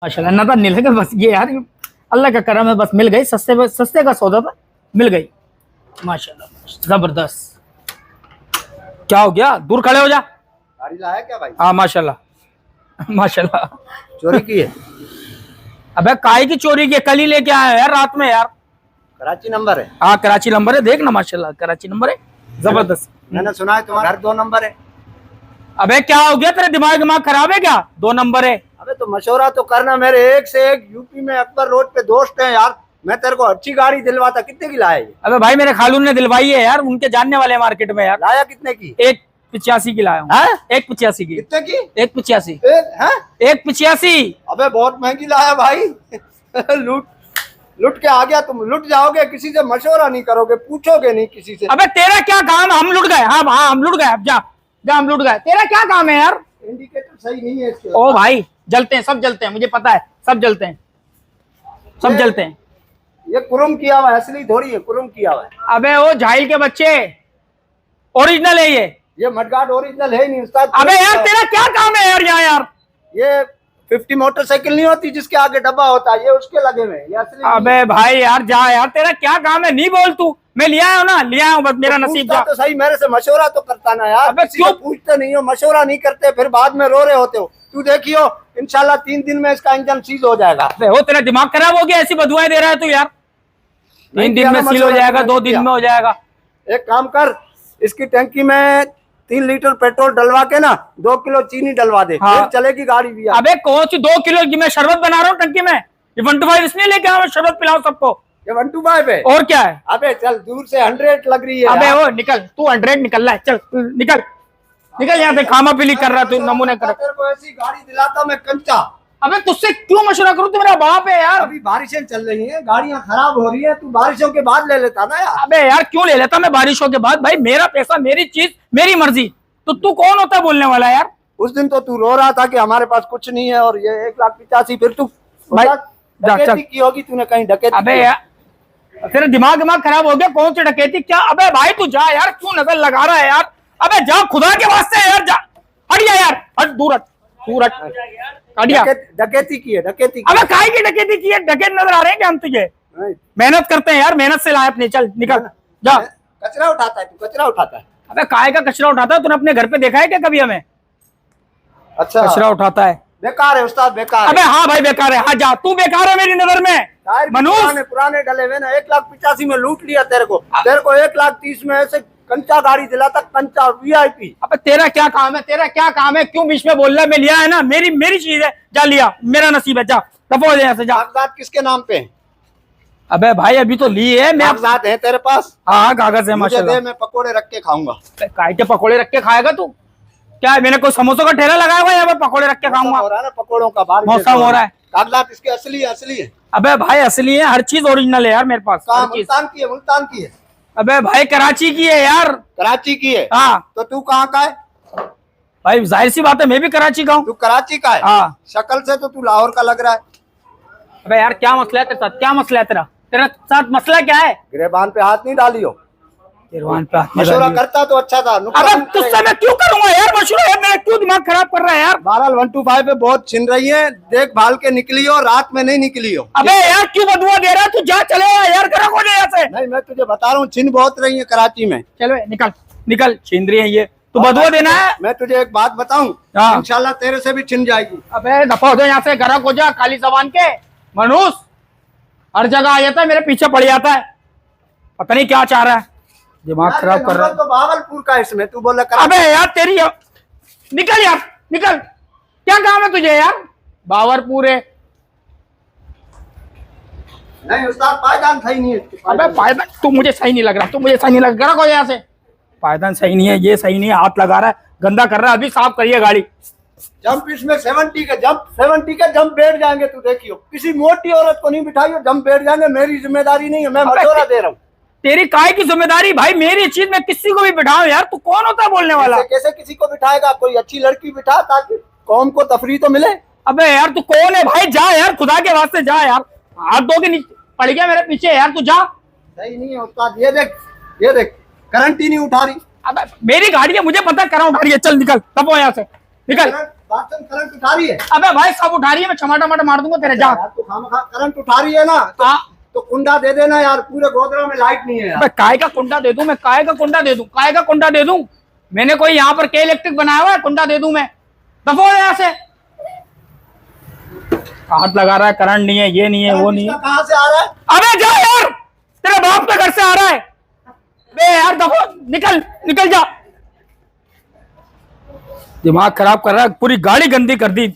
माशाल्लाह नजर नहीं लगे बस ये यार अल्लाह का करम है, बस मिल गई, सस्ते का सौदा था, मिल गई माशाल्लाह जबरदस्त। क्या हो गया, दूर खड़े हो जा। गाड़ी लाया क्या भाई? हाँ माशाल्लाह माशाल्लाह। चोरी की है? अबे काहे की चोरी की, कल ही लेके आया यार रात में यार। कराची नंबर है? हाँ कराची नंबर है, देख ना माशाल्लाह कराची नंबर है, जबरदस्त। मैंने सुना है तुम्हारा घर 2 नंबर है। अबे क्या हो गया, तेरे दिमाग खराब है क्या, 2 नंबर है। अबे तो मशवरा तो करना, मेरे एक से एक यूपी में अकबर रोड पे दोस्त हैं यार, मैं तेरे को अच्छी गाड़ी दिलवाता। कितने की लाया ये? अबे भाई मेरे खालू ने दिलवाई है यार, उनके जानने वाले मार्केट में यार। लाया कितने की? 185 की लाया हूँ। 185 की। कितने की? 185। 185। अबे बहुत महंगी लाया भाई लूट के आ गया, तुम लुट जाओगे, किसी से मशवरा नहीं करोगे, पूछोगे नहीं किसी से। अबे तेरा क्या काम, हम लुट गए। हाँ हाँ हम लुट गए, अब जा जा, हम लुट गए, तेरा क्या काम है यार। इंडिकेटर सही नहीं है इसके। ओ भाई जलते हैं, सब जलते हैं, मुझे पता है, सब जलते हैं, सब जलते हैं। ये कुरुम किया हुआ है, असली थोड़ी है, कुरुम किया हुआ है। अबे वो झाइल के बच्चे, ओरिजिनल है ये मडगार्ड ओरिजिनल है नहीं उस्ताद। अबे यार तेरा क्या काम है यार यहाँ यार। ये 50 मोटरसाइकिल नहीं होती जिसके आगे डब्बा होता है, ये उसके लगे हुए हैं, ये असली। अबे भाई यार जा यार, तेरा क्या काम है, नहीं बोल तू, मैं लिया हूँ ना, लिया हूँ, बस मेरा नसीब जा। तो सही, मेरे से मशवरा तो करता ना यार। अबे क्यों पूछते नहीं हो, मशवरा नहीं करते, फिर बाद में रो रहे होते हो। तू देखियो इंशाल्लाह 3 दिन में इसका इंजन सीज हो जाएगा। वो तेरा दिमाग खराब हो गया, ऐसी बदुआएं दे रहा है तू यार। 3 दिन में सील हो जाएगा, 2 दिन में हो जाएगा। एक काम कर, इसकी टंकी में 3 लीटर पेट्रोल डलवा के ना 2 किलो चीनी डलवा दे, हाँ। फिर चलेगी गाड़ी भी। अबे कौन सी 2 किलो की, मैं शरबत बना रहा हूँ टंकी में, ये 125 इसलिए लेके आया, शरबत पिलाऊं सबको। ये 125 है और क्या है। अबे चल, दूर से 100 लग रही है। अबे वो निकल, तू 100 निकल रहा है, चल निकल निकल यहाँ से, खामा पीली कर रहा तू, नमूने कर। तेरे को ऐसी गाड़ी दिलाता मैं कंचा। अबे तुझसे क्यों मशवरा करूँ, तू मेरा बाप है यार। अभी बारिशें चल रही हैं, गाड़ियां खराब हो रही है, तू बारिशों के बाद ले लेता ना यार। अबे यार क्यों ले लेता मैं बारिशों के बाद, भाई मेरा पैसा, मेरी चीज, मेरी मर्जी, तो तू कौन होता है बोलने वाला यार। उस दिन तो तू रो रहा था कि हमारे पास कुछ नहीं है, और ये 1,85,000, फिर तू भाई डकैती की होगी तूने, कहीं डकैती। अबे यार तेरा दिमाग खराब हो गया, कौन सी डकैती क्या। अबे भाई तू जा यार, क्यों नजर लगा रहा है यार। अबे जा खुदा के वास्ते यार, जा हट जा यार, हट दूर हट, दूर हट, डकैती की है, डकैती की। अबे काहे की डकैती की है, डकैत नजर आ रहे हैं क्या हम तुझे। मेहनत करते हैं यार, मेहनत से लाए अपने, चल निकल जा। कचरा उठाता है तू, कचरा उठाता है। अबे काहे का कचरा उठाता है, तूने अपने घर पे देखा है क्या कभी हमें। अच्छा कचरा उठाता है, बेकार है उस्ताद, बेकार। अबे हाँ भाई बेकार है, हाँ जा, तू बेकार है मेरी नजर में। पुराने पुराने डले हुए ना, 1,85,000 में लूट लिया तेरे को। तेरे को 1,30,000 में ऐसे कंचा गाड़ी दिलाता, कंचा VIP। अबे तेरा क्या काम है, तेरा क्या काम है, क्यों बीच में बोल रहा है। मैं लिया है ना, मेरी चीज है, जा लिया, मेरा नसीब है, जा दफा हो यहाँ से जा। कागजात किसके नाम पे हैं? अबे भाई अभी तो ली है मैं। कागजात हैं तेरे पास? हाँ कागज है मुझे माशाल्लाह। दे, मैं पकोड़े रख के खाऊंगा। काय के पकोड़े रख के खाएगा तू, क्या है, मैंने कोई समोसों का ठेला लगाया हुआ है यहाँ पे, पकोड़े रख के खाऊंगा। हो रहा है ना पकोड़ों का, बारिश मौसम हो रहा है। कागजात इसके असली है, असली है। अबे भाई असली है, हर चीज ओरिजिनल है यार मेरे पास, कहाँ? हर चीज। मुल्तान की है, मुल्तान की है। अबे भाई कराची की है यार। कराची की है? हाँ तो तू कहाँ का है? भाई जाहिर सी बात है, मैं भी कराची का हूँ। तू कराची का है? हाँ। शक्ल से तो तू लाहौर का लग रहा है। अबे यार क्या मसला है तेरे साथ, क्या मसला है तेरा, तेरा साथ मसला क्या है। गिरेबान पे हाथ नहीं डालियो। गिरबान पे हाथ नहीं मशवरा डालियो। करता तो अच्छा था। अबे तुझसे मैं क्यों करूंगा यार मशवरा, यार मेरा क्यों दिमाग खराब कर रहा है यार। बहरहाल 125 पे बहुत छिन रही है, देख भाल के निकली हो, रात में नहीं निकली हो। अबे यार क्यों बदुआ दे रहा है, तू जा चले यार, करा कौन है यहाँ से। नहीं, मैं तुझे बता रहा हूँ, छिन बहुत रही है कराची में। चलो निकल निकल, छिंदरी है ये, तू बदुआ देना है। मैं तुझे एक बात बताऊं, हाँ। इंशाल्लाह तेरे से भी छिन जाएगी। अबे दफा हो जाए यहाँ से, ग्राहक हो जा, खाली जबान के मनुष्य हर जगह आ जाता है, मेरे पीछे पड़ जाता है, पता नहीं क्या चाह रहा है, दिमाग खराब कर रहा है। तो भागलपुर का इसमें तू बोला कर। अबे यार तेरी निकल यार निकल, क्या काम है तुझे यार, बावरपुर है। नहीं उस्ताद, पायदान सही नहीं है। अबे पायदान, तू मुझे सही नहीं लग रहा, तू मुझे सही नहीं लग रहा, ग्राहक हो यहाँ से। पायदान सही नहीं है, ये सही नहीं है, हाथ लगा रहा है, गंदा कर रहा है, अभी साफ करिए गाड़ी। जंप इसमें 70 के जंप बैठ जाएंगे, तू देखियो। किसी मोटी औरत को नहीं बिठाइयो, जंप बैठ जाएंगे, मेरी जिम्मेदारी नहीं है, मैं मशवरा दे रहा हूँ। तेरी काय की जिम्मेदारी भाई, मेरी चीज में किसी को भी बिठाओ यार, तू कौन होता है बोलने वाला। कैसे किसी को बिठाएगा, कोई अच्छी लड़की बिठा ताकि कौम को तफरी तो मिले। अबे यार तू कौन है भाई, जा यार खुदा के वास्ते जा यार, हाथ धो के पड़ गया मेरे पीछे यार, तू जा। सही नहीं है उस्ताद, ये देख करंट ही नहीं उठा रही। अबे मेरी गाड़ी है, मुझे पता करा उठा रही है, चल निकल, तब यहाँ से निकल। बाथरूम करंट उठा रही है। अबे भाई सब उठा रही है, मैं टमाटर मार दूंगा तेरे जा। यार तू खामखा करंट उठा रही है ना, हाँ तो कुंडा दे देना यार, पूरे गोदरा में लाइट नहीं है यार। अबे काय का कुंडा दे दूं मैं, काय का कुंडा दे दूं, काय का कुंडा दे दूं? मैंने कोई यहाँ पर के इलेक्ट्रिक बनाया हुआ है कुंडा दे दूं मैं? दफो यहाँ से। हाथ लगा रहा है, करंट नहीं है, ये नहीं है, वो नहीं है। कहाँ से आ रहा है? अबे जा यार, तेरे बाप के घर से आ रहा है बे यार, दफो निकल निकल जा। दिमाग खराब कर रहा है, पूरी गाड़ी गंदी कर दी।